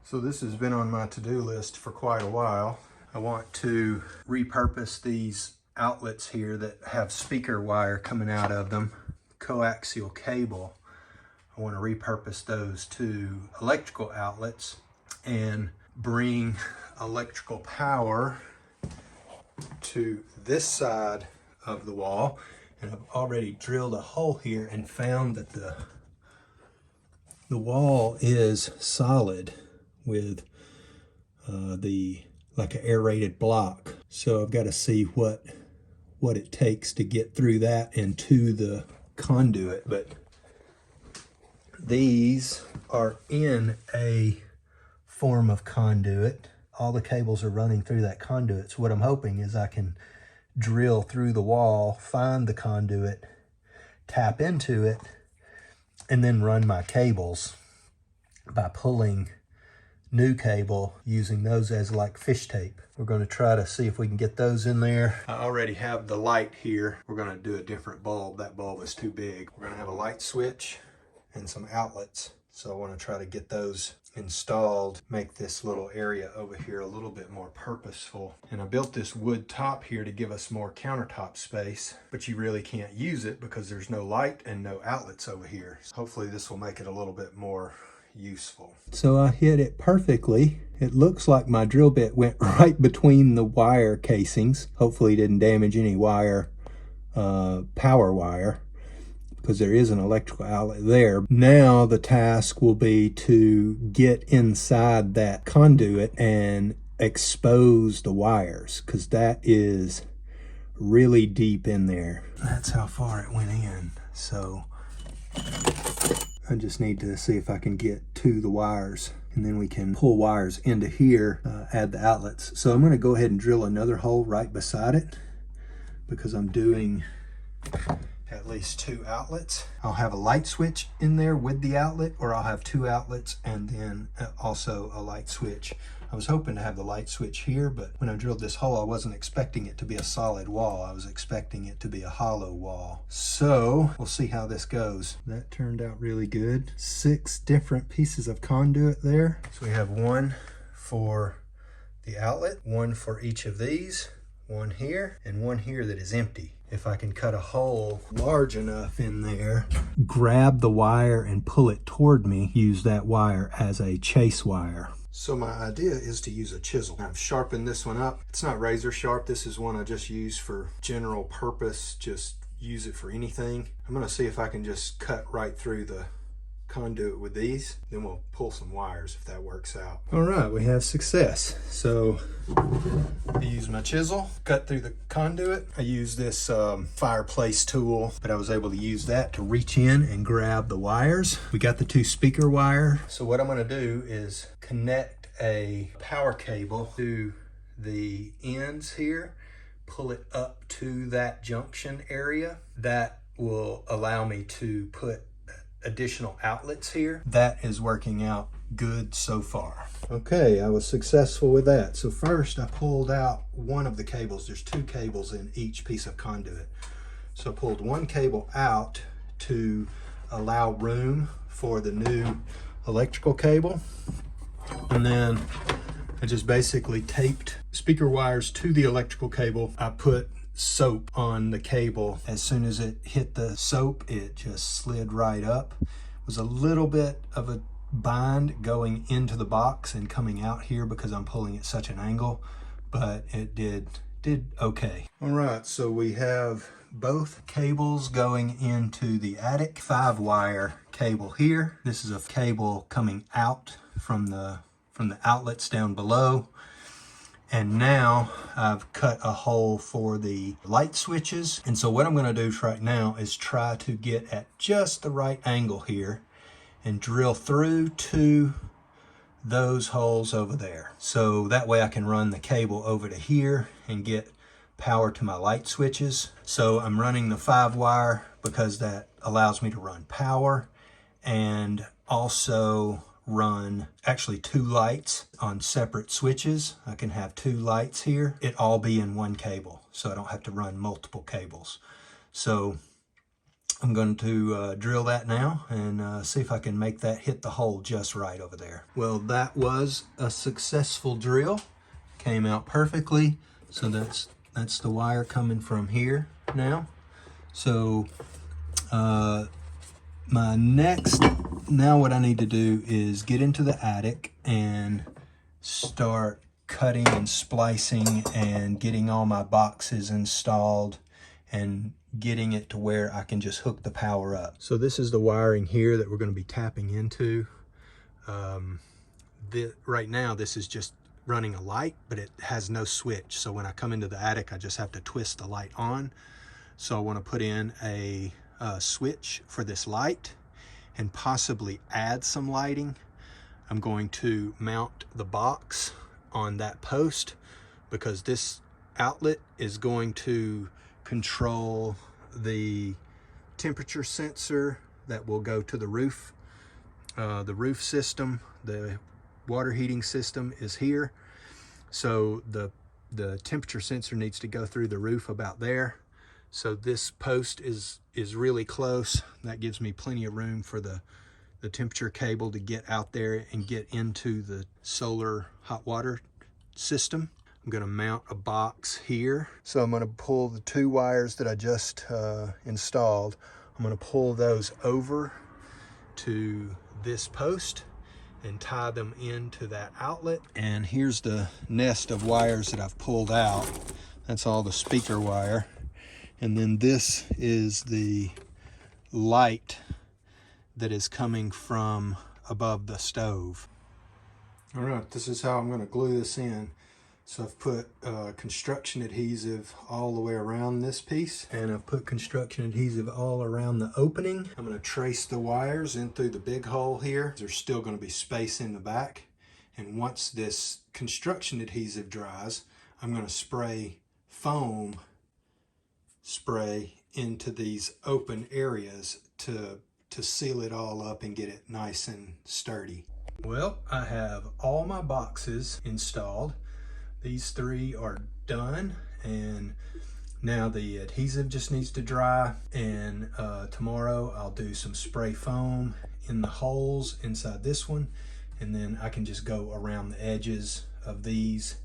So this has been on my to-do list for quite a while. I want to repurpose these outlets here that have speaker wire coming out of them, coaxial cable. I want to repurpose those to electrical outlets and bring electrical power to this side of the wall. And I've already drilled a hole here and found that the wall is solid with like an aerated block. So I've got to see what it takes to get through that and to the conduit. But these are in a form of conduit. All the cables are running through that conduit. So what I'm hoping is I can drill through the wall, find the conduit, tap into it, and then run my cables by pulling new cable, using those as like fish tape. We're going to try to see if we can get those in there. I already have the light here. We're going to do a different bulb. That bulb is too big. We're going to have a light switch and some outlets. So I want to try to get those installed, make this little area over here a little bit more purposeful. And I built this wood top here to give us more countertop space, but you really can't use it because there's no light and no outlets over here. So hopefully this will make it a little bit more useful. So I hit it perfectly. It looks like my drill bit went right between the wire casings. Hopefully it didn't damage any wire, power wire, because there is an electrical outlet there. Now the task will be to get inside that conduit and expose the wires, because that is really deep in there. That's how far it went in. So I just need to see if I can get to the wires, and then we can pull wires into here, add the outlets. So I'm going to go ahead and drill another hole right beside it, because I'm doing at least 2 outlets. I'll have a light switch in there with the outlet, or I'll have 2 outlets and then also a light switch. I was hoping to have the light switch here, but when I drilled this hole, I wasn't expecting it to be a solid wall. I was expecting it to be a hollow wall. So we'll see how this goes. That turned out really good. 6 different pieces of conduit there. So we have 1 for the outlet, 1 for each of these, 1 here, and 1 here that is empty. If I can cut a hole large enough in there, grab the wire and pull it toward me, use that wire as a chase wire. So my idea is to use a chisel. I've sharpened this one up. It's not razor sharp. This is one I just use for general purpose. Just use it for anything. I'm gonna see if I can just cut right through the conduit with these. Then we'll pull some wires if that works out. All right, we have success. So I use my chisel, cut through the conduit. I use this fireplace tool, but I was able to use that to reach in and grab the wires. We got the 2 speaker wire. So what I'm gonna do is connect a power cable to the ends here, pull it up to that junction area. That will allow me to put additional outlets here. That is working out good so far. Okay, I was successful with that. So first I pulled out one of the cables. There's 2 cables in each piece of conduit. So I pulled 1 cable out to allow room for the new electrical cable. And then I just basically taped speaker wires to the electrical cable. I put soap on the cable. As soon as it hit the soap, it just slid right up. It was a little bit of a bind going into the box and coming out here because I'm pulling at such an angle, but it did okay. All right, so we have both cables going into the attic. 5-wire cable here. This is a cable coming out from the outlets down below. And now I've cut a hole for the light switches. And so what I'm going to do right now is try to get at just the right angle here and drill through to those holes over there. So that way I can run the cable over to here and get power to my light switches. So I'm running the 5-wire because that allows me to run power and also run actually 2 lights on separate switches. I can have 2 lights here. It all be in 1 cable, so I don't have to run multiple cables. So I'm going to drill that now and see if I can make that hit the hole just right over there. Well, that was a successful drill. Came out perfectly. So that's the wire coming from here now. So now what I need to do is get into the attic and start cutting and splicing and getting all my boxes installed and getting it to where I can just hook the power up. So this is the wiring here that we're going to be tapping into. Right now this is just running a light, but it has no switch. So when I come into the attic, I just have to twist the light on. So I want to put in a switch for this light and possibly add some lighting. I'm going to mount the box on that post because this outlet is going to control the temperature sensor that will go to the roof. The roof system, the water heating system is here. So the temperature sensor needs to go through the roof about there. So this post is really close. That gives me plenty of room for the temperature cable to get out there and get into the solar hot water system. I'm going to mount a box here. So I'm going to pull the two wires that I just installed. I'm going to pull those over to this post and tie them into that outlet. And here's the nest of wires that I've pulled out. That's all the speaker wire. And then this is the light that is coming from above the stove. All right, this is how I'm going to glue this in. So I've put construction adhesive all the way around this piece, and I've put construction adhesive all around the opening. I'm going to trace the wires in through the big hole here. There's still going to be space in the back. And once this construction adhesive dries, I'm going to spray foam spray into these open areas to seal it all up and get it nice and sturdy. Well, I have all my boxes installed. These three are done, and now the adhesive just needs to dry, and tomorrow I'll do some spray foam in the holes inside this one, and then I can just go around the edges of these,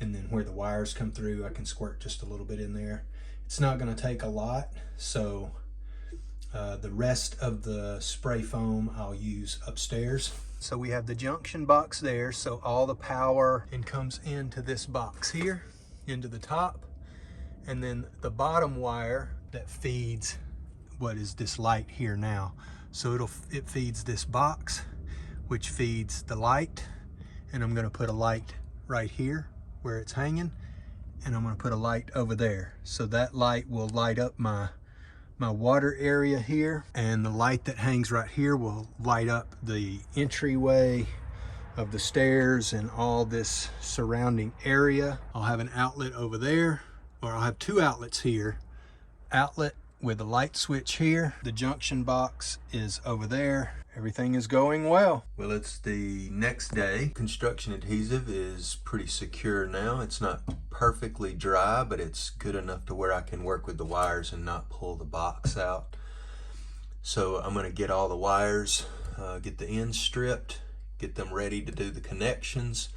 and then where the wires come through I can squirt just a little bit in there. It's not going to take a lot, so the rest of the spray foam I'll use upstairs. So we have the junction box there, so all the power comes into this box here, into the top, and then the bottom wire that feeds what is this light here now. So it feeds this box, which feeds the light, and I'm going to put a light right here where it's hanging, and I'm going to put a light over there. So that light will light up my water area here, and the light that hangs right here will light up the entryway of the stairs and all this surrounding area. I'll have an outlet over there, or I'll have two outlets here. Outlet with a light switch here. The junction box is over there. Everything is going well. Well, it's the next day. Construction adhesive is pretty secure now. It's not perfectly dry, but it's good enough to where I can work with the wires and not pull the box out. So I'm gonna get all the wires, get the ends stripped, get them ready to do the connections.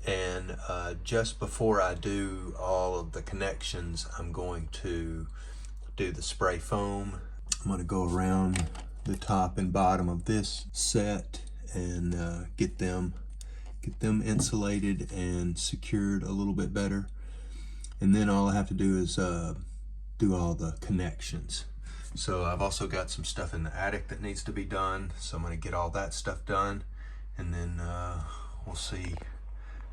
And just before I do all of the connections, I'm going to do the spray foam. I'm gonna go around the top and bottom of this set and get them insulated and secured a little bit better. And then all I have to do is do all the connections. So I've also got some stuff in the attic that needs to be done, so I'm going to get all that stuff done, and then we'll see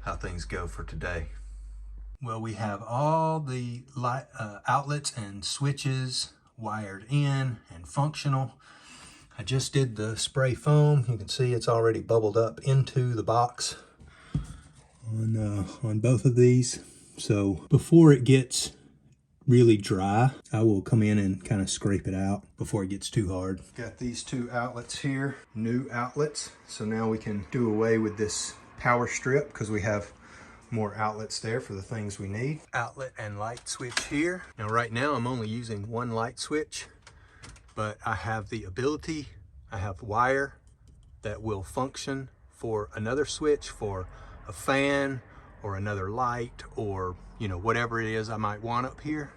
how things go for today. Well, we have all the outlets and switches wired in and functional. I just did the spray foam. You can see it's already bubbled up into the box on both of these. So before it gets really dry, I will come in and kind of scrape it out before it gets too hard. Got these two outlets here, new outlets. So now we can do away with this power strip because we have more outlets there for the things we need. Outlet and light switch here. Now right now I'm only using one light switch. but I have the ability, I have wire that will function for another switch, for a fan or another light, or you know, whatever it is I might want up here.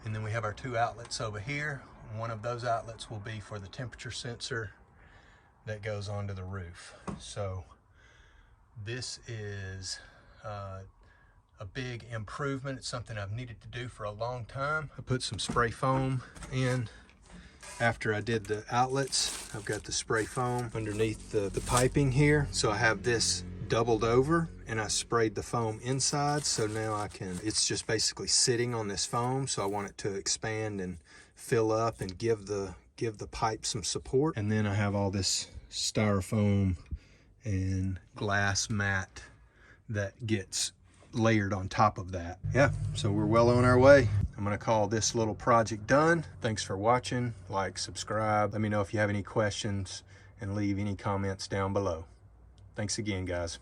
And then we have our 2 outlets over here. One of those outlets will be for the temperature sensor that goes onto the roof. So this is a big improvement. It's something I've needed to do for a long time. I put some spray foam in after I did the outlets. I've got the spray foam underneath the piping here. So I have this doubled over and I sprayed the foam inside. So now I can, it's just basically sitting on this foam. So I want it to expand and fill up and give the pipe some support. And then I have all this styrofoam and glass mat that gets layered on top of that. Yeah, so we're well on our way. I'm gonna call this little project done. Thanks for watching. Like, subscribe. Let me know if you have any questions and leave any comments down below. Thanks again, guys.